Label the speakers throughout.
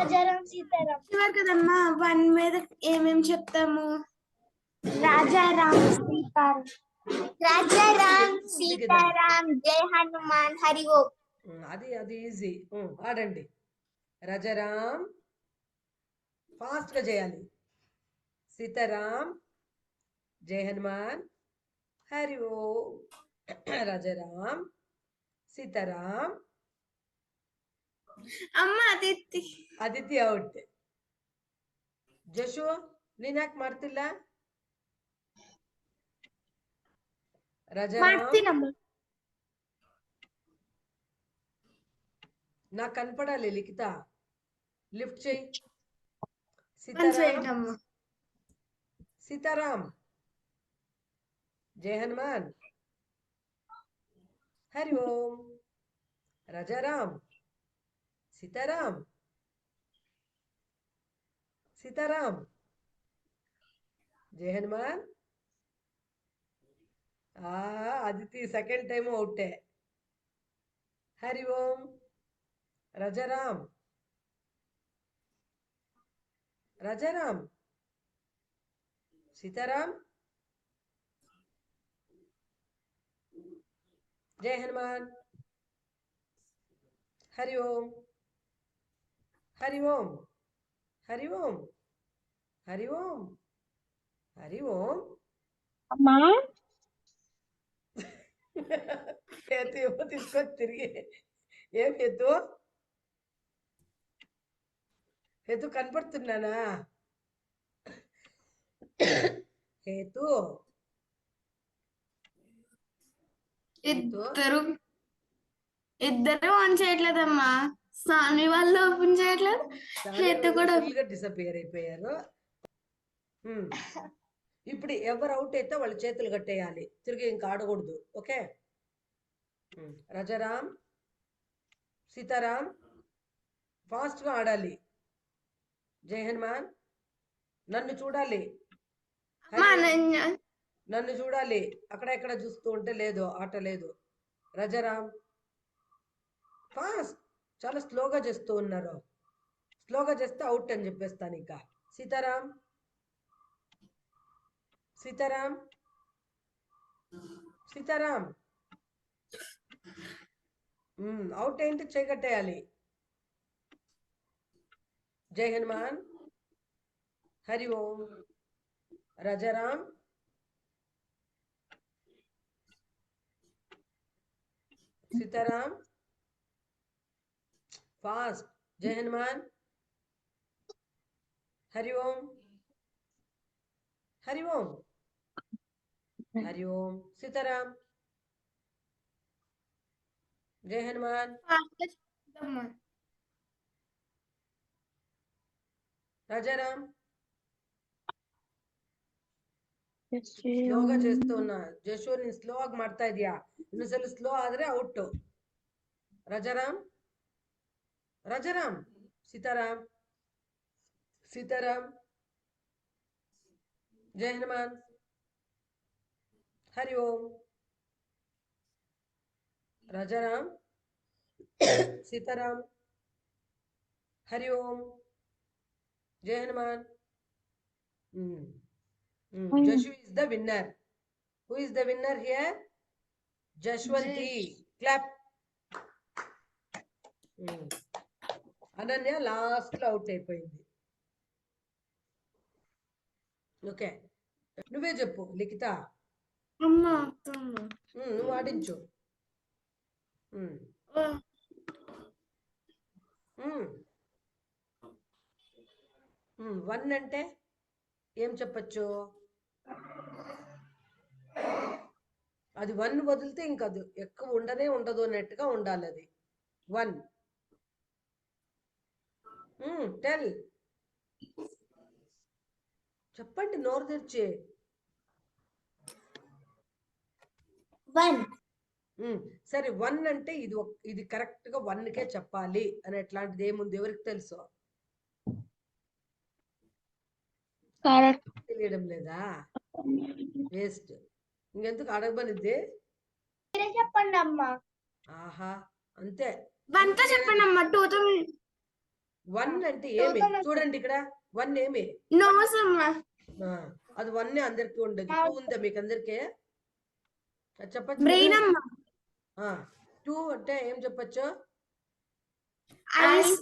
Speaker 1: రాజారాం సీతారాం
Speaker 2: చివరి కదమ్మా 1 మీద ఏమేం చెప్తాము?
Speaker 1: రాజారాం సీతారాం జై హనుమాన్ హరి ఓం.
Speaker 3: అది ఈజీ. ఆడండి. రాజారాం ఫాస్ట్ గా చేయాలి. సీతారాం జై హనుమాన్ హరి ఓం. రాజారాం సీతారాం.
Speaker 2: ಅಮ್ಮ ಅದಿತಿ
Speaker 3: ಅದಿತಿ ಔಟ್. ಜಶು ನೀನ್ ಯಾಕೆ ಮಾಡ್ತಿಲ್ಲ? ರಾಜಾರಾಮ್ నాకు కనపడాలి. లిఖిత లిఫ్ట్ చేయి. సీతారాం సీతారాం జై హనుమాన్ హరి ఓం. రాజారాం సీతారాం సీతారాం జై హనుమాన్. అదితి సెకండ్ టైం అవుటే. హరి ఓం. రాజారాం రాజారాం సీతారాం జై హనుమాన్ హరి ఓం. హరి ఓం హరి ఓం హరి ఓం హరి ఓం.
Speaker 1: అమ్మా
Speaker 3: హేతు ఏమో తీసుకొని తిరిగి. ఏం హేతు? హేతు కనపడుతున్నానా? హేతు
Speaker 2: ఇద్దరు ఆన్ చేయట్లేదమ్మా. సాని వాళ్ళు ఓపెన్ చేయట్లేదు, హేతు కూడా
Speaker 3: డిసపియర్ అయిపోయారు. ఇప్పుడు ఎవరు అవుట్ అయితే వాళ్ళు చేతులు కట్టేయాలి. తిరిగి ఇంకా ఆడకూడదు. ఓకే. రాజారాం సీతారాం ఫాస్ట్ గా ఆడాలి. జై హనుమాన్. నన్ను చూడాలి. నన్ను చూడాలి. అక్కడ ఎక్కడ చూస్తూ ఉంటే లేదు, ఆట లేదు. రాజారాం ఫాస్ట్. చాలా స్లోగా చేస్తూ ఉన్నారు. స్లోగా చేస్తే అవుట్ అని చెప్పేస్తాను. ఇంకా సీతారాం సీతారాం సీతారాం అవుట్ ఏంటి? చేయగట్టేయాలి. జై హనుమాన్ హరి ఓం. రాజారాం సీతారాం ఫాస్ట్. జై హనుమాన్ హరి ఓం హరి ఓం హరి ఓం. సీతారాం జై హనుమాన్. రాజారాం ಸ್ಲೋಗ చేస్తూ ఉన్నా. ಜಶು ನೀನ್ ಸ್ಲೋ ಆಗಿ ಮಾಡ್ತಾ ಇದೀಯಾ. ಇನ್ನೊಂದ್ಸಲ ಸ್ಲೋ ಆದ್ರೆ ಔಟ್. ರಾಜಾರಾಮ್ ರಾಜಾರಾಮ್ ಸೀತಾರಾಮ್ ಸೀತಾರಾಮ್ ಜೈ ಹನುಮಾನ್ ಹರಿ ಓಂ. ರಾಜಾರಾಮ್ ಸೀತಾರಾಮ್ ಹರಿ ಓಂ ಜೈ Hanuman. Jashu is the winner. Who is the winner here? Jashwanti. Clap. Ananya last లో అవుట్ అయిపోయింది. ఓకే, నువ్వే చెప్పు లిఖిత. నువ్వు ఆడించు. 1 అంటే ఏం చెప్పచ్చు? అది 1 వదిలితే ఇంకా అది ఎక్కువ ఉండనే ఉండదు అన్నట్టుగా ఉండాలి. అది 1. టెల్. చెప్పండి నోరు తెరిచి.
Speaker 1: 1.
Speaker 3: సరే 1 అంటే ఇది కరెక్ట్ గా 1కే చెప్పాలి అని ఎట్లాంటిది ఏముంది? ఎవరికి తెలుసు? తెలియడం లేదా? వేస్ట్. ఇంకెందుకు అడగబనిద్ది?
Speaker 1: చెప్పండి అమ్మా.
Speaker 3: ఆహా, అంతే.
Speaker 2: 1తో చెప్పండి అమ్మా. 2తో
Speaker 3: వన్ అంటే ఏమి చూడండి ఇక్కడ వన్ ఏమి
Speaker 2: నోస్ అమ్మా.
Speaker 3: అది వన్ అందరికి ఉండదు టూ ఉందా మీకు అందరికి చెప్పచ్చు
Speaker 2: బ్రెయిన్ అమ్మా.
Speaker 3: టూ అంటే ఏం చెప్పచ్చు
Speaker 2: ice.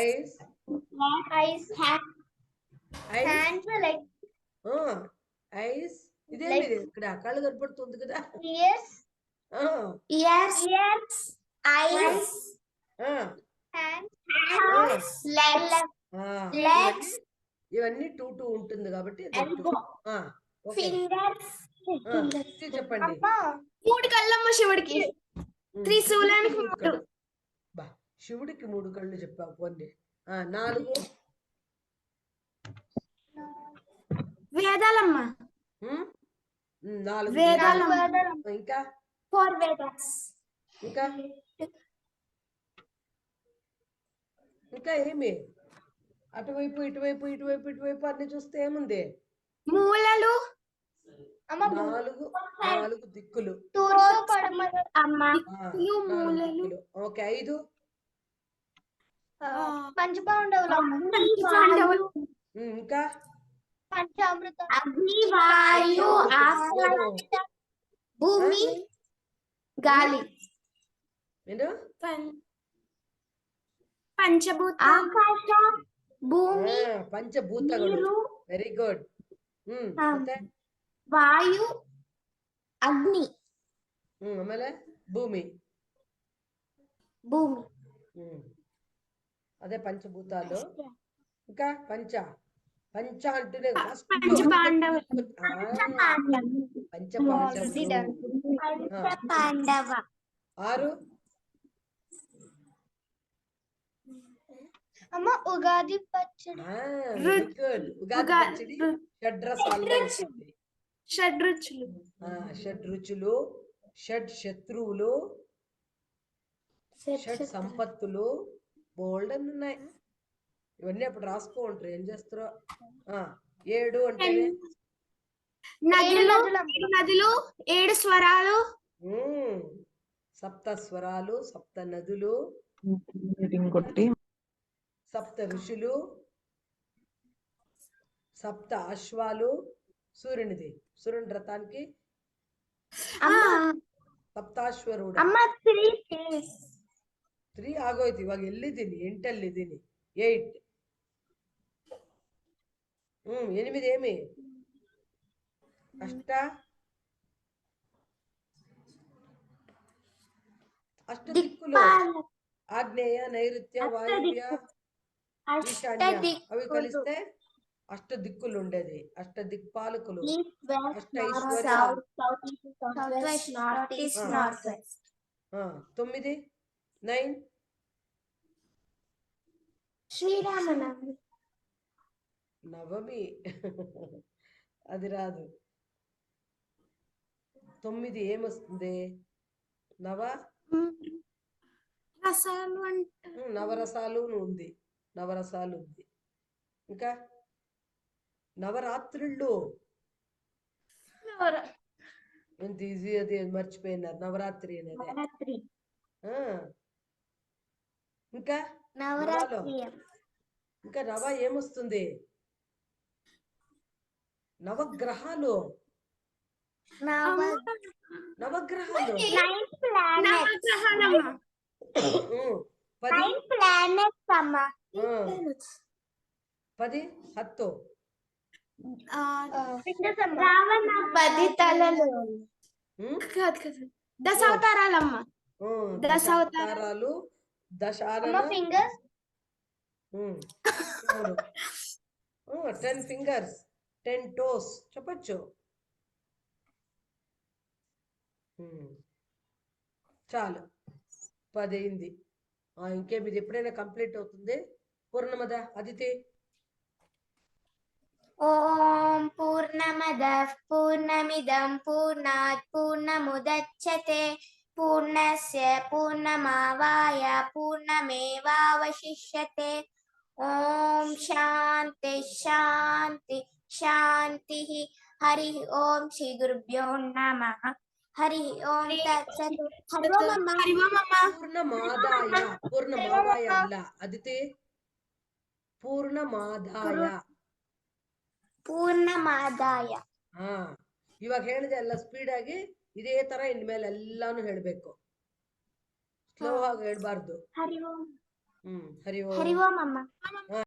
Speaker 3: Ice
Speaker 1: Eyes,
Speaker 3: ice
Speaker 1: hands, like
Speaker 3: ice ఇదేమి ఇక్కడ కళ్ళు కనపడుతుంది కదా
Speaker 1: ears,
Speaker 2: years.
Speaker 1: eyes, hands, legs, legs,
Speaker 3: ఇవన్నీ టూ టూ ఉంటుంది కాబట్టి
Speaker 1: elbow, fingers,
Speaker 3: చెప్పండి
Speaker 2: మూడు కళ్ళమ్మ శివుడికి. త్రిశూలానికి
Speaker 3: మూడు
Speaker 2: మూడు.
Speaker 3: కళ్ళు. బా శివుడికి మూడు కళ్ళు చెప్పావు పోండి నాలుగు
Speaker 2: వేదాలమ్మ.
Speaker 3: నాలుగు
Speaker 2: వేదాలు.
Speaker 3: ఇంకా
Speaker 1: four Vedas,
Speaker 3: ఇంకా ఇంకా ఏమి అటువైపు ఇటువైపు ఇటువైపు ఇటువైపు అన్ని చూస్తే ఏముంది
Speaker 2: మూలలు.
Speaker 3: నాలుగు నాలుగు దిక్కులు
Speaker 1: తూర్పు పడమర,
Speaker 3: నాలుగు
Speaker 2: మూలలు.
Speaker 3: దిక్కులు ఓకే ఐదు
Speaker 1: పంచపాండవులు,
Speaker 3: ఇంకా
Speaker 1: పంచామృత,
Speaker 2: అగ్ని, వాయు, ఆకాశ, భూమి, గాలి.
Speaker 3: నేను
Speaker 2: పంచభూత. ఆకాశ, భూమి,
Speaker 3: పంచభూతಗಳು వెరీ గుడ్
Speaker 2: వాయు, అగ్ని,
Speaker 3: ಆಮೇಲೆ ಭೂಮಿ
Speaker 2: భూమి.
Speaker 3: అదే పంచభూతాలు ఇంకా పంచ పంచ అంటేనే
Speaker 2: పంచపాండవులు.
Speaker 1: పాండవ,
Speaker 3: ఆరు
Speaker 1: అమ్మ ఉగాది పచ్చడి,
Speaker 3: వెరీ గుడ్ ఉగాది పచ్చడి షడ్రసాల్లో ఉంటుంది
Speaker 2: షడ్రుచులు.
Speaker 3: షడ్ రుచులు షడ్ శత్రువులు షడ్ సంపత్తులు బోల్డ్ అని ఉన్నాయి ఇవన్నీ అప్పుడు రాసుకో ఉంటారు ఏం చేస్తారో ఏడు అంటే
Speaker 2: నదులు, ఏడు స్వరాలు,
Speaker 3: సప్త స్వరాలు సప్త నదులు సప్త ఋషులు సప్త అశ్వాలు సూర్యునిది సూర్యుని రథానికి ಸಪ್ತಾಶ್ವರೂಢ ತ್ರೀ ಆಗೋಯ್ತು ಇವಾಗ ಎಲ್ಲಿದ್ದೀನಿ ಎಂಟಲ್ಲಿದ್ದೀನಿ 8 ఎనిమిది ఏమి అష్ట దిక్కులు ఆగ్నేయ నైరుత్య వాయువ్య ఈశాన్య అవి కలిస్తే అష్ట దిక్కులు ఉండేది అష్ట దిక్పాలకులు అష్ట ఐశ్వర్యాలు 9 9
Speaker 2: శ్రీరామనవమి
Speaker 3: నవమి అది రాదు 9 ఏమొస్తుంది నవ
Speaker 2: రసాలు
Speaker 3: నవరసాలు ఉంది నవరసాలు ఉంది ఇంకా నవరాత్రుళ్ళు ఎంత ఈజీ అది మర్చిపోయినారు నవరాత్రి అనేది ఇంకా ఇంకా నవ ఏమొస్తుంది నవగ్రహాలు నవగ్రహాలు 10 10
Speaker 1: రావణ 10 తలలు
Speaker 2: దశావతారాలమ్మ
Speaker 3: దశావతారాలు దశానన
Speaker 1: ఫింగర్స్
Speaker 3: 10 ఫింగర్స్ 10 టోస్ చెప్పచ్చు చాలు 10 అయింది ఇంకేం ఇది ఎప్పుడైనా కంప్లీట్ అవుతుంది పూర్ణమద అదితి
Speaker 1: ఓం పూర్ణమదః పూర్ణమిదం పూర్ణాత్ పూర్ణముదచ్యతే పూర్ణస్య పూర్ణమాదాయ పూర్ణమేవావశిష్యతే ఓం శాంతి శాంతి శాంతి హరి ఓం శ్రీ గురుభ్యో నమః హరి ఓం తత్సత్ హరి ఓం అమ్మ
Speaker 3: పూర్ణమాదాయ పూర్ణమాదాయ అల్ల అదితి ಪೂರ್ಣಮಾದಾಯ.
Speaker 1: ಪೂರ್ಣಮಾದಾಯ.
Speaker 3: ಹಾ, ಇವಾಗ ಹೇಳಿದೆ ಎಲ್ಲ ಸ್ಪೀಡ್ ಆಗಿ ಇದೇ ತರ ಇನ್ಮೇಲೆ ಎಲ್ಲಾನು ಹೇಳ್ಬೇಕು, ಸ್ಲೋ ಆಗಿ ಹೇಳ್ಬಾರ್ದು.
Speaker 1: ಹರಿ ಓಂ.
Speaker 3: ಹರಿ
Speaker 1: ಹರಿ
Speaker 3: ಓಂ.
Speaker 1: ಓಂ ಅಮ್ಮ.